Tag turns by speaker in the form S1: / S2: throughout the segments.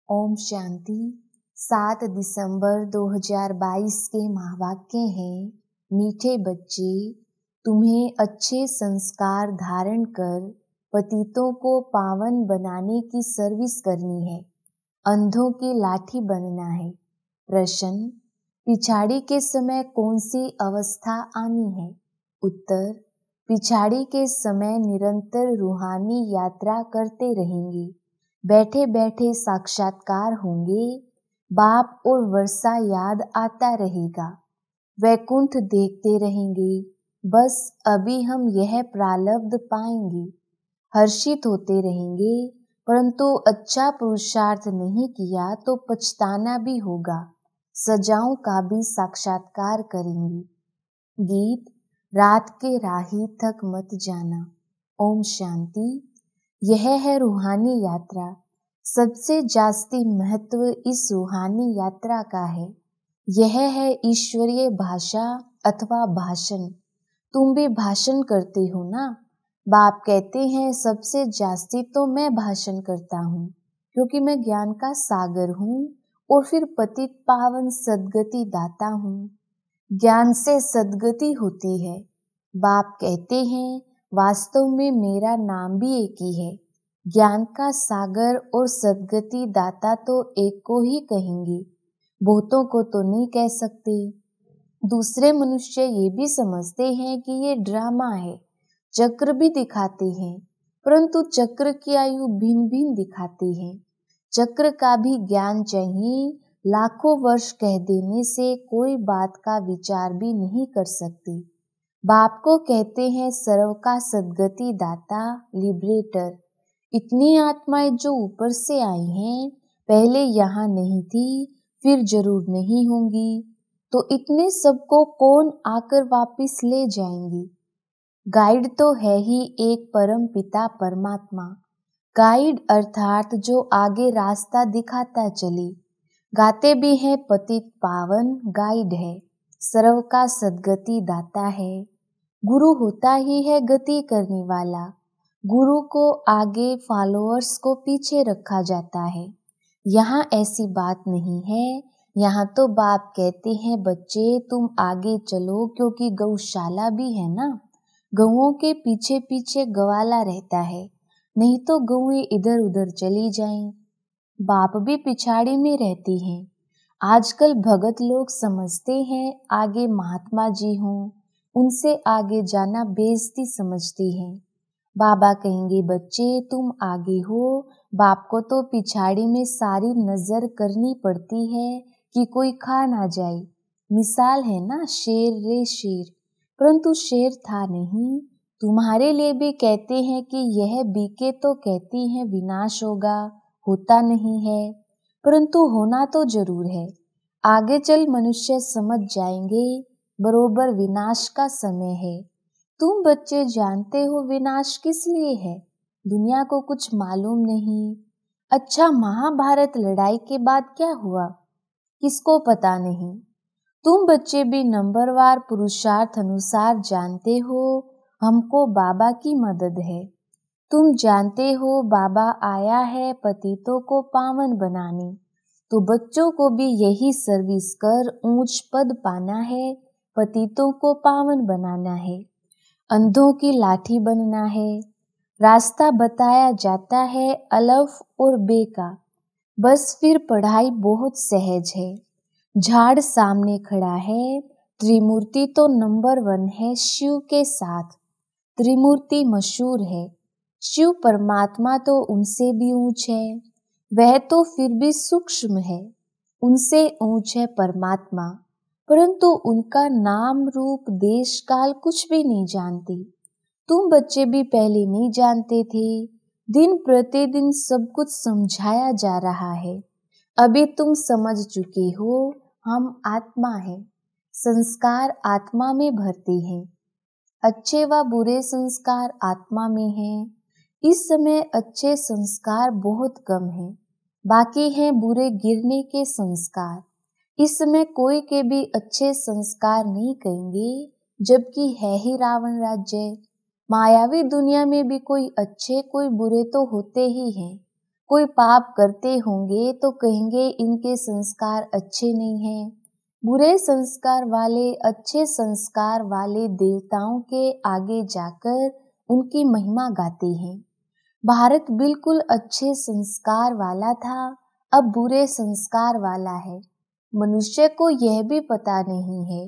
S1: ओम शांति। 7 दिसंबर 2022 के महावाक्य हैं, मीठे बच्चे, तुम्हें अच्छे संस्कार धारण कर पतितों को पावन बनाने की सर्विस करनी है, अंधों की लाठी बनना है। प्रश्न, पिछाड़ी के समय कौन सी अवस्था आनी है? उत्तर, पिछाड़ी के समय निरंतर रूहानी यात्रा करते रहेंगे, बैठे बैठे साक्षात्कार होंगे, बाप और वर्षा याद आता रहेगा, वैकुंठ देखते रहेंगे। बस अभी हम यह प्रारब्ध पाएंगे, हर्षित होते रहेंगे, परंतु अच्छा पुरुषार्थ नहीं किया तो पछताना भी होगा, सजाओं का भी साक्षात्कार करेंगे। गीत, रात के राही तक मत जाना। ओम शांति। यह है रूहानी यात्रा। सबसे जास्ती महत्व इस रूहानी यात्रा का है। यह है ईश्वरीय भाषा अथवा भाषण। तुम भी भाषण करते हो ना? बाप कहते हैं सबसे जास्ती तो मैं भाषण करता हूँ, क्योंकि मैं ज्ञान का सागर हूँ और फिर पतित पावन सद्गति दाता हूँ। ज्ञान से सद्गति होती है। बाप कहते हैं वास्तव में मेरा नाम भी एक ही है। ज्ञान का सागर और सद्गति दाता तो एक को ही कहेंगे, बहुतों को तो नहीं कह सकते। दूसरे मनुष्य ये भी समझते हैं कि ये ड्रामा है, चक्र भी दिखाते हैं, परंतु चक्र की आयु भिन्न भिन्न दिखाती है। चक्र का भी ज्ञान चाहिए। लाखों वर्ष कह देने से कोई बात का विचार भी नहीं कर सकती। बाप को कहते हैं सर्व का सद्गति दाता, लिबरेटर। इतनी आत्माएं जो ऊपर से आई हैं, पहले यहाँ नहीं थी, फिर जरूर नहीं होंगी, तो इतने सबको कौन आकर वापिस ले जाएंगी? गाइड तो है ही एक परम पिता परमात्मा। गाइड अर्थात जो आगे रास्ता दिखाता चले। गाते भी है पतित पावन, गाइड है, सर्व का सद्गति दाता है। गुरु होता ही है गति करने वाला। गुरु को आगे, फॉलोअर्स को पीछे रखा जाता है। यहाँ ऐसी बात नहीं है। यहाँ तो बाप कहते हैं बच्चे तुम आगे चलो, क्योंकि गौशाला भी है ना। गऊओं के पीछे पीछे गवाला रहता है, नहीं तो गऊएं इधर उधर चली जाएं। बाप भी पिछाड़ी में रहती हैं। आजकल भगत लोग समझते हैं आगे महात्मा जी हों, उनसे आगे जाना बेइज्जती समझती हैं। बाबा कहेंगे बच्चे तुम आगे हो, बाप को तो पिछाड़ी में सारी नजर करनी पड़ती है कि कोई खा ना जाए। मिसाल है ना शेर रे शेर, परंतु शेर था नहीं। तुम्हारे लिए भी कहते हैं कि यह बीके तो कहती हैं विनाश होगा, होता नहीं है, परंतु होना तो जरूर है। आगे चल मनुष्य समझ जाएंगे बरोबर विनाश का समय है। तुम बच्चे जानते हो विनाश किस लिए है, दुनिया को कुछ मालूम नहीं। अच्छा, महाभारत लड़ाई के बाद क्या हुआ, किसको पता नहीं। तुम बच्चे भी नंबरवार पुरुषार्थ अनुसार जानते हो हमको बाबा की मदद है। तुम जानते हो बाबा आया है पतितों को पावन बनाने, तो बच्चों को भी यही सर्विस कर ऊंच पद पाना है, पतितों को पावन बनाना है, अंधों की लाठी बनना है। रास्ता बताया जाता है अलफ और बे का। बस फिर पढ़ाई बहुत सहज है। झाड़ सामने खड़ा है, त्रिमूर्ति तो नंबर 1 है शिव के साथ। त्रिमूर्ति मशहूर है, शिव परमात्मा तो उनसे भी ऊंच है। वह तो फिर भी सूक्ष्म है, उनसे ऊंच है परमात्मा, परंतु उनका नाम रूप देश काल कुछ भी नहीं जानती। तुम बच्चे भी पहले नहीं जानते थे। दिन प्रतिदिन सब कुछ समझाया जा रहा है। अभी तुम समझ चुके हो हम आत्मा हैं, संस्कार आत्मा में भरते हैं। अच्छे व बुरे संस्कार आत्मा में हैं। इस समय अच्छे संस्कार बहुत कम हैं, बाकी हैं बुरे गिरने के संस्कार। इस समय कोई के भी अच्छे संस्कार नहीं करेंगे, जबकि है ही रावण राज्य। मायावी दुनिया में भी कोई अच्छे कोई बुरे तो होते ही हैं। कोई पाप करते होंगे तो कहेंगे इनके संस्कार अच्छे नहीं हैं। बुरे संस्कार वाले अच्छे संस्कार वाले देवताओं के आगे जाकर उनकी महिमा गाते हैं। भारत बिल्कुल अच्छे संस्कार वाला था, अब बुरे संस्कार वाला है। मनुष्य को यह भी पता नहीं है।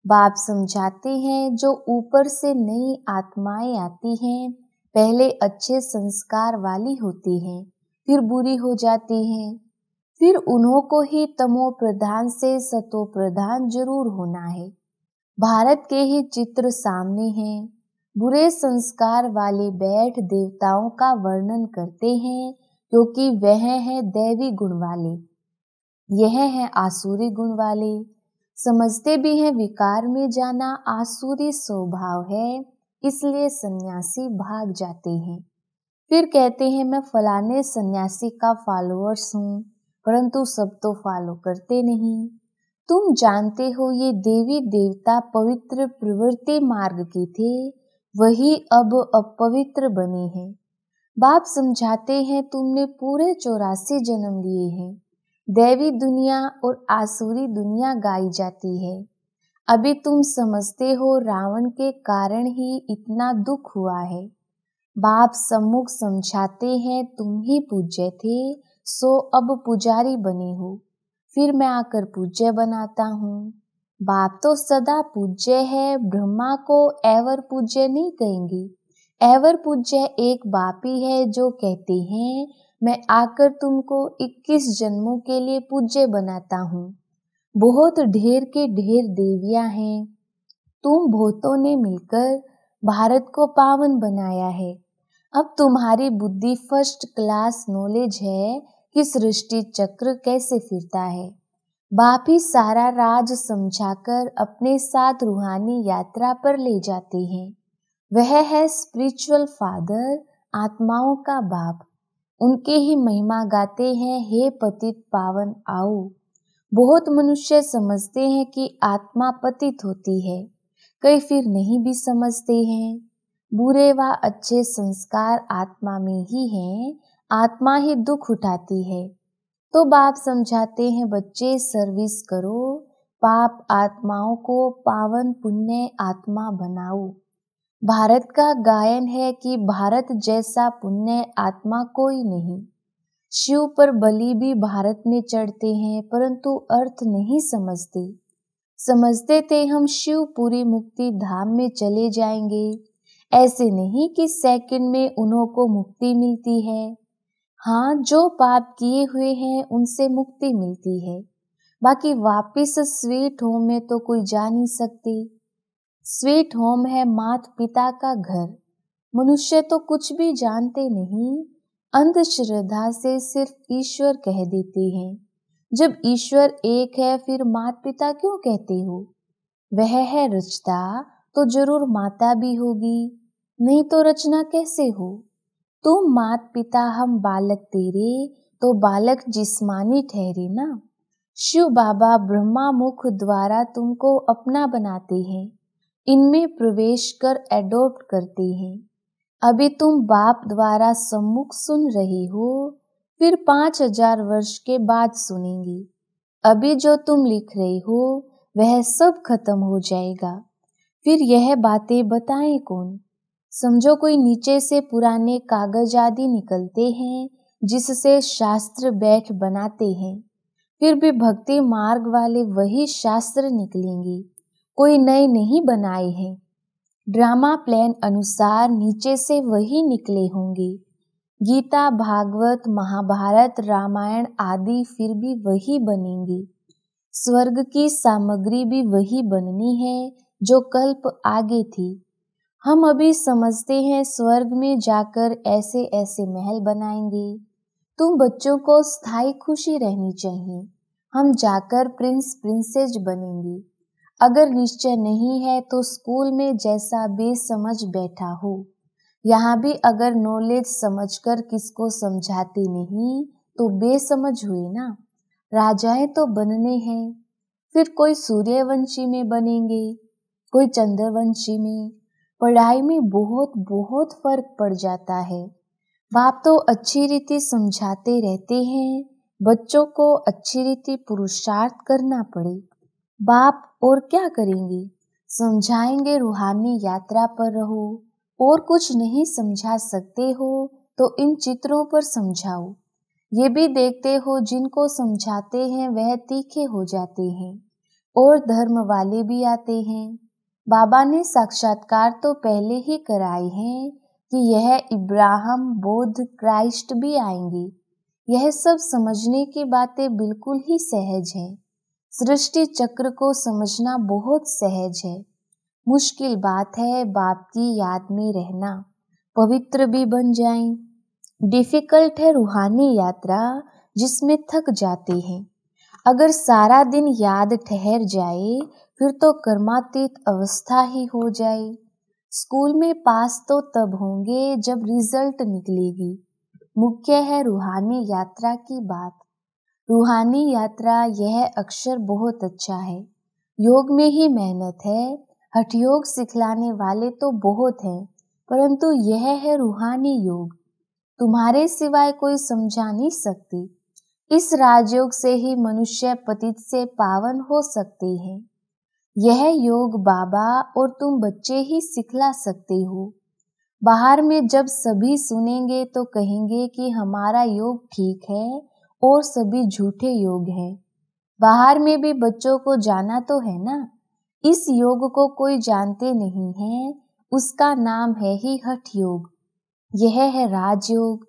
S1: बाप समझाते हैं जो ऊपर से नई आत्माएं आती हैं, पहले अच्छे संस्कार वाली होती हैं, फिर बुरी हो जाती हैं, फिर उन्हों को ही तमो प्रधान से सतो प्रधान जरूर होना है। भारत के ही चित्र सामने हैं। बुरे संस्कार वाले बैठ देवताओं का वर्णन करते हैं, क्योंकि वह है दैवी गुण वाले, यह है आसुरी गुण वाले। समझते भी हैं विकार में जाना आसुरी स्वभाव है, इसलिए सन्यासी भाग जाते हैं। फिर कहते हैं मैं फलाने सन्यासी का फॉलोअर्स हूँ, परंतु सब तो फॉलो करते नहीं। तुम जानते हो ये देवी देवता पवित्र प्रवृत्ति मार्ग के थे, वही अब अपवित्र बने हैं। बाप समझाते हैं तुमने पूरे 84 जन्म लिए हैं। दैवी दुनिया और आसुरी दुनिया गाई जाती है। अभी तुम समझते हो रावण के कारण ही इतना दुख हुआ है। बाप सम्मुख समझाते हैं तुम ही पूज्य थे, सो अब पुजारी बने हो, फिर मैं आकर पूज्य बनाता हूँ। बाप तो सदा पूज्य है, ब्रह्मा को एवर पूज्य नहीं कहेंगे। एवर पूज्य एक बाप ही है जो कहते हैं मैं आकर तुमको 21 जन्मों के लिए पूज्य बनाता हूँ। बहुत ढेर के ढेर देवियां हैं, तुम बहुतों ने मिलकर भारत को पावन बनाया है। अब तुम्हारी बुद्धि फर्स्ट क्लास नॉलेज है कि सृष्टि चक्र कैसे फिरता है। बाप ही सारा राज समझाकर अपने साथ रूहानी यात्रा पर ले जाते हैं। वह है स्पिरिचुअल फादर, आत्माओं का बाप। उनके ही महिमा गाते हैं, हे पतित पावन आओ। बहुत मनुष्य समझते हैं कि आत्मा पतित होती है, कई फिर नहीं भी समझते हैं। बुरे व अच्छे संस्कार आत्मा में ही हैं, आत्मा ही दुख उठाती है। तो बाप समझाते हैं बच्चे सर्विस करो, पाप आत्माओं को पावन पुण्य आत्मा बनाओ। भारत का गायन है कि भारत जैसा पुण्य आत्मा कोई नहीं। शिव पर बलि भी भारत में चढ़ते हैं, परंतु अर्थ नहीं समझते। समझते थे हम शिवपुरी मुक्ति धाम में चले जाएंगे, ऐसे नहीं कि सेकंड में उन्हों को मुक्ति मिलती है। हाँ, जो पाप किए हुए हैं उनसे मुक्ति मिलती है, बाकी वापिस स्वीट होम में तो कोई जा नहीं सकते। स्वीट होम है माता पिता का घर। मनुष्य तो कुछ भी जानते नहीं, अंधश्रद्धा से सिर्फ ईश्वर कह देते हैं। जब ईश्वर एक है फिर माता पिता क्यों कहते हो? वह है रचता तो जरूर माता भी होगी, नहीं तो रचना कैसे हो? तुम माता पिता हम बालक तेरे, तो बालक जिस्मानी ठहरे ना। शिव बाबा ब्रह्मा मुख द्वारा तुमको अपना बनाते हैं, इनमें प्रवेश कर एडॉप्ट करते हैं। अभी तुम बाप द्वारा सम्मुख सुन रहे हो, फिर 5000 वर्ष के बाद सुनेंगे। अभी जो तुम लिख रहे हो वह सब खत्म हो जाएगा, फिर यह बातें बताएं कौन? समझो कोई नीचे से पुराने कागज आदि निकलते हैं जिससे शास्त्र बैठ बनाते हैं, फिर भी भक्ति मार्ग वाले वही शास्त्र निकलेंगे, कोई नए नहीं बनाए हैं। ड्रामा प्लान अनुसार नीचे से वही निकले होंगे। गीता, भागवत, महाभारत, रामायण आदि फिर भी वही बनेंगे। स्वर्ग की सामग्री भी वही बननी है जो कल्प आगे थी। हम अभी समझते हैं स्वर्ग में जाकर ऐसे ऐसे महल बनाएंगे। तुम बच्चों को स्थायी खुशी रहनी चाहिए, हम जाकर प्रिंस प्रिंसेस बनेंगे। अगर निश्चय नहीं है तो स्कूल में जैसा बेसमझ बैठा हो, यहाँ भी अगर नॉलेज समझकर किसको समझाते नहीं तो बेसमझ हुए ना। राजाएं तो बनने हैं, फिर कोई सूर्यवंशी में बनेंगे, कोई चंद्रवंशी में। पढ़ाई में बहुत बहुत फर्क पड़ जाता है। बाप तो अच्छी रीति समझाते रहते हैं, बच्चों को अच्छी रीति पुरुषार्थ करना पड़े। बाप और क्या करेंगे, समझाएंगे रूहानी यात्रा पर रहो, और कुछ नहीं समझा सकते हो तो इन चित्रों पर समझाओ। ये भी देखते हो जिनको समझाते हैं वह तीखे हो जाते हैं और धर्म वाले भी आते हैं। बाबा ने साक्षात्कार तो पहले ही कराए हैं कि यह इब्राहिम, बुद्ध, क्राइस्ट भी आएंगे। यह सब समझने की बातें बिल्कुल ही सहज है। सृष्टि चक्र को समझना बहुत सहज है। मुश्किल बात है बाप की याद में रहना, पवित्र भी बन जाएं। डिफिकल्ट है रूहानी यात्रा जिसमें थक जाते हैं। अगर सारा दिन याद ठहर जाए फिर तो कर्मातीत अवस्था ही हो जाए। स्कूल में पास तो तब होंगे जब रिजल्ट निकलेगी। मुख्य है रूहानी यात्रा की बात। रूहानी यात्रा यह अक्षर बहुत अच्छा है। योग में ही मेहनत है। हठ योग सिखलाने वाले तो बहुत हैं, परंतु यह है रूहानी योग। तुम्हारे सिवाय कोई समझा नहीं सकती। इस राजयोग से ही मनुष्य पतित से पावन हो सकते हैं। यह योग बाबा और तुम बच्चे ही सिखला सकते हो। बाहर में जब सभी सुनेंगे तो कहेंगे कि हमारा योग ठीक है और सभी झूठे योग हैं। बाहर में भी बच्चों को जाना तो है ना। इस योग को कोई जानते नहीं है, उसका नाम है ही हठ योग। यह है राजयोग।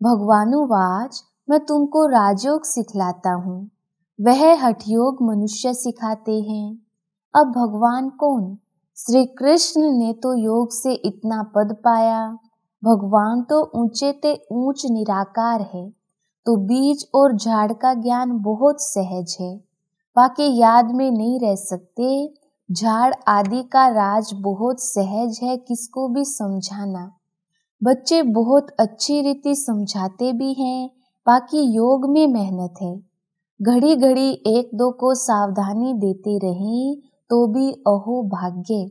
S1: भगवानुवाच, मैं तुमको राजयोग सिखलाता हूँ। वह हठ योग मनुष्य सिखाते हैं। अब भगवान कौन? श्री कृष्ण ने तो योग से इतना पद पाया। भगवान तो ऊंचे ते ऊंच निराकार है, तो बीज और झाड़ का ज्ञान बहुत सहज है। बाकी याद में नहीं रह सकते। झाड़ आदि का राज बहुत सहज है, किसको भी समझाना। बच्चे बहुत अच्छी रीति समझाते भी हैं, बाकी योग में मेहनत है। घड़ी घड़ी एक दो को सावधानी देते रहें तो भी अहो भाग्य।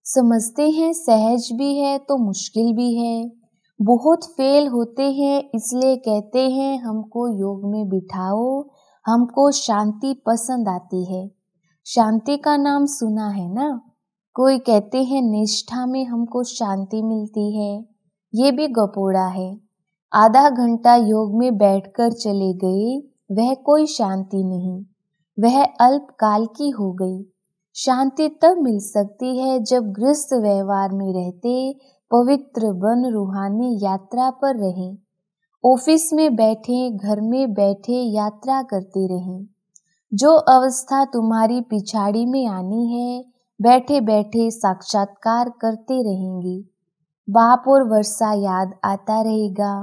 S1: समझते हैं सहज भी है तो मुश्किल भी है। बहुत फेल होते हैं इसलिए कहते हैं हमको योग में बिठाओ, हमको शांति पसंद आती है। शांति का नाम सुना है ना। कोई कहते हैं निष्ठा में हमको शांति मिलती है, ये भी गपोड़ा है। आधा घंटा योग में बैठकर चले गए, वह कोई शांति नहीं, वह अल्पकाल की हो गई। शांति तब मिल सकती है जब गृहस्थ व्यवहार में रहते पवित्र बन रूहानी यात्रा पर रहें। ऑफिस में बैठे, घर में बैठे यात्रा करते रहें। जो अवस्था तुम्हारी पिछाड़ी में आनी है, बैठे बैठे साक्षात्कार करते रहेंगे। बाप और वर्षा याद आता रहेगा।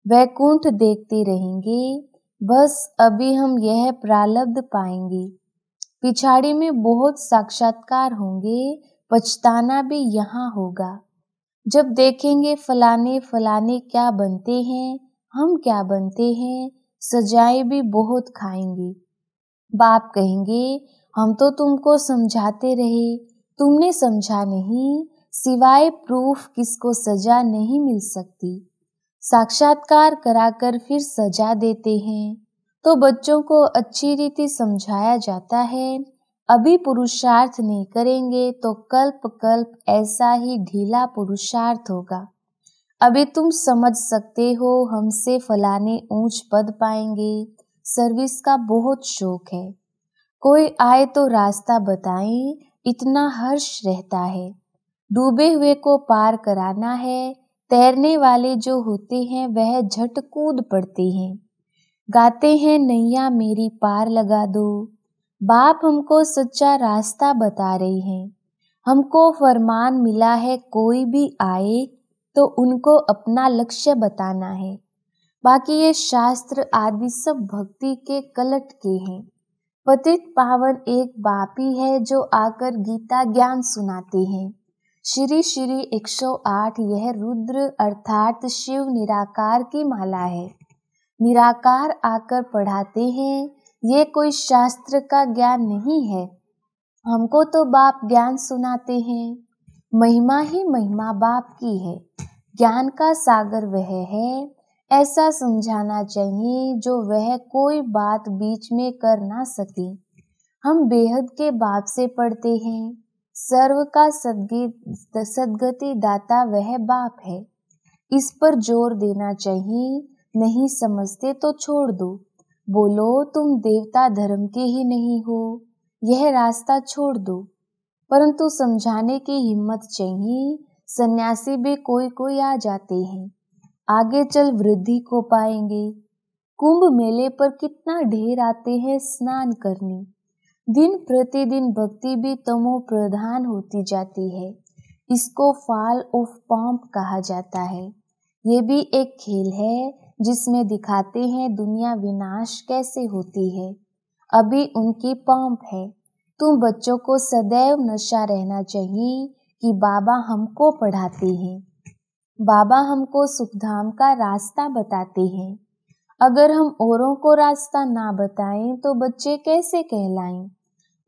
S1: वैकुंठ देखते रहेंगे। बस अभी हम यह प्रारब्ध पाएंगे। पिछाड़ी में बहुत साक्षात्कार होंगे, पछताना भी यहाँ होगा। जब देखेंगे फलाने फलाने क्या बनते हैं, हम क्या बनते हैं, सजाएं भी बहुत खाएंगे। बाप कहेंगे हम तो तुमको समझाते रहे, तुमने समझा नहीं। सिवाय प्रूफ किसको सजा नहीं मिल सकती। साक्षात्कार कराकर फिर सजा देते हैं तो बच्चों को अच्छी रीति समझाया जाता है। अभी पुरुषार्थ नहीं करेंगे तो कल्प कल्प ऐसा ही ढीला पुरुषार्थ होगा। अभी तुम समझ सकते हो हमसे फलाने ऊंच पद पाएंगे, सर्विस का बहुत शौक है। कोई आए तो रास्ता बताएं, इतना हर्ष रहता है। डूबे हुए को पार कराना है। तैरने वाले जो होते हैं वह झट कूद पड़ते हैं। गाते हैं नैया मेरी पार लगा दो। बाप हमको सच्चा रास्ता बता रहे हैं। हमको फरमान मिला है कोई भी आए तो उनको अपना लक्ष्य बताना है। बाकी ये शास्त्र आदि सब भक्ति के कलट के हैं। पतित पावन एक बाप ही है जो आकर गीता ज्ञान सुनाते हैं। श्री श्री 108 यह रुद्र अर्थात शिव निराकार की माला है। निराकार आकर पढ़ाते हैं। ये कोई शास्त्र का ज्ञान नहीं है। हमको तो बाप ज्ञान सुनाते हैं। महिमा ही महिमा बाप की है। ज्ञान का सागर वह है, ऐसा समझाना चाहिए जो वह कोई बात बीच में कर ना सके। हम बेहद के बाप से पढ़ते हैं, सर्व का सद्गति दाता वह बाप है। इस पर जोर देना चाहिए। नहीं समझते तो छोड़ दो, बोलो तुम देवता धर्म के ही नहीं हो, यह रास्ता छोड़ दो। परंतु समझाने की हिम्मत चाहिए। सन्यासी भी कोई कोई आ जाते हैं, आगे चल वृद्धि को पाएंगे। कुंभ मेले पर कितना ढेर आते हैं स्नान करने। दिन प्रतिदिन भक्ति भी तमो प्रधान होती जाती है। इसको फॉल ऑफ पंप कहा जाता है। ये भी एक खेल है जिसमें दिखाते हैं दुनिया विनाश कैसे होती है। अभी उनकी पंप है। तुम बच्चों को सदैव नशा रहना चाहिए कि बाबा हमको पढ़ाते हैं, बाबा हमको सुखधाम का रास्ता बताते हैं। अगर हम औरों को रास्ता ना बताएं तो बच्चे कैसे कहलाएं?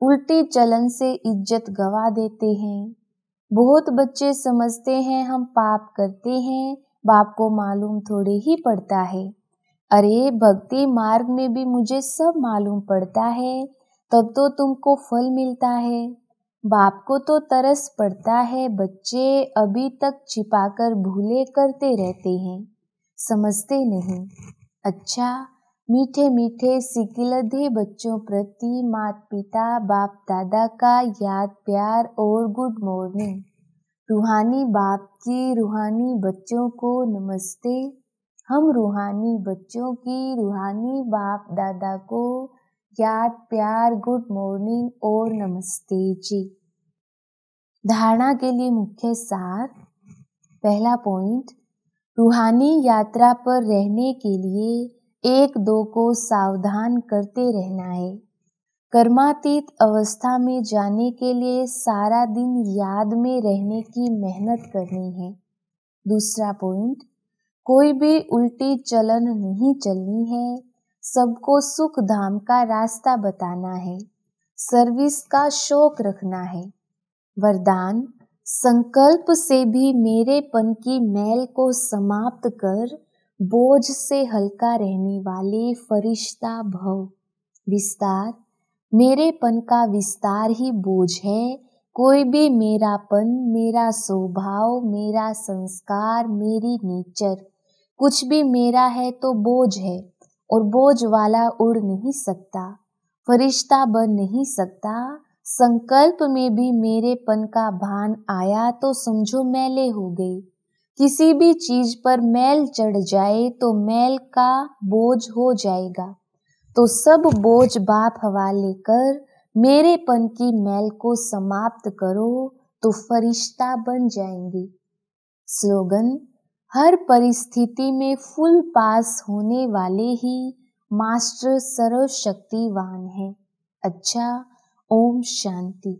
S1: उल्टी चलन से इज्जत गवा देते हैं। बहुत बच्चे समझते हैं हम पाप करते हैं, बाप को मालूम थोड़े ही पड़ता है। अरे भक्ति मार्ग में भी मुझे सब मालूम पड़ता है, तब तो तुमको फल मिलता है। बाप को तो तरस पड़ता है, बच्चे अभी तक छिपाकर भूले करते रहते हैं, समझते नहीं। अच्छा, मीठे मीठे सिकिलधे बच्चों प्रति माता पिता बाप दादा का याद प्यार और गुड मॉर्निंग। रूहानी बाप की रूहानी बच्चों को नमस्ते। हम रूहानी बच्चों की रूहानी बाप दादा को याद प्यार गुड मॉर्निंग और नमस्ते जी। धारणा के लिए मुख्य सार। पहला पॉइंट, रूहानी यात्रा पर रहने के लिए एक दो को सावधान करते रहना है। कर्मातीत अवस्था में जाने के लिए सारा दिन याद में रहने की मेहनत करनी है। दूसरा पॉइंट, कोई भी उल्टी चलन नहीं चलनी है, सबको सुख धाम का रास्ता बताना है, सर्विस का शौक रखना है। वरदान, संकल्प से भी मेरेपन की मैल को समाप्त कर बोझ से हल्का रहने वाले फरिश्ता भव। विस्तार, मेरेपन का विस्तार ही बोझ है। कोई भी मेरापन, मेरा स्वभाव, मेरा संस्कार, मेरी नेचर, कुछ भी मेरा है तो बोझ है, और बोझ वाला उड़ नहीं सकता, फरिश्ता बन नहीं सकता। संकल्प में भी मेरेपन का भान आया तो समझो मैले हो गई। किसी भी चीज पर मैल चढ़ जाए तो मैल का बोझ हो जाएगा। तो सब बोझ बाप हवाले कर मेरेपन की मैल को समाप्त करो तो फरिश्ता बन जाएंगे। स्लोगन, हर परिस्थिति में फुल पास होने वाले ही मास्टर सर्वशक्तिवान है। अच्छा, ओम शांति।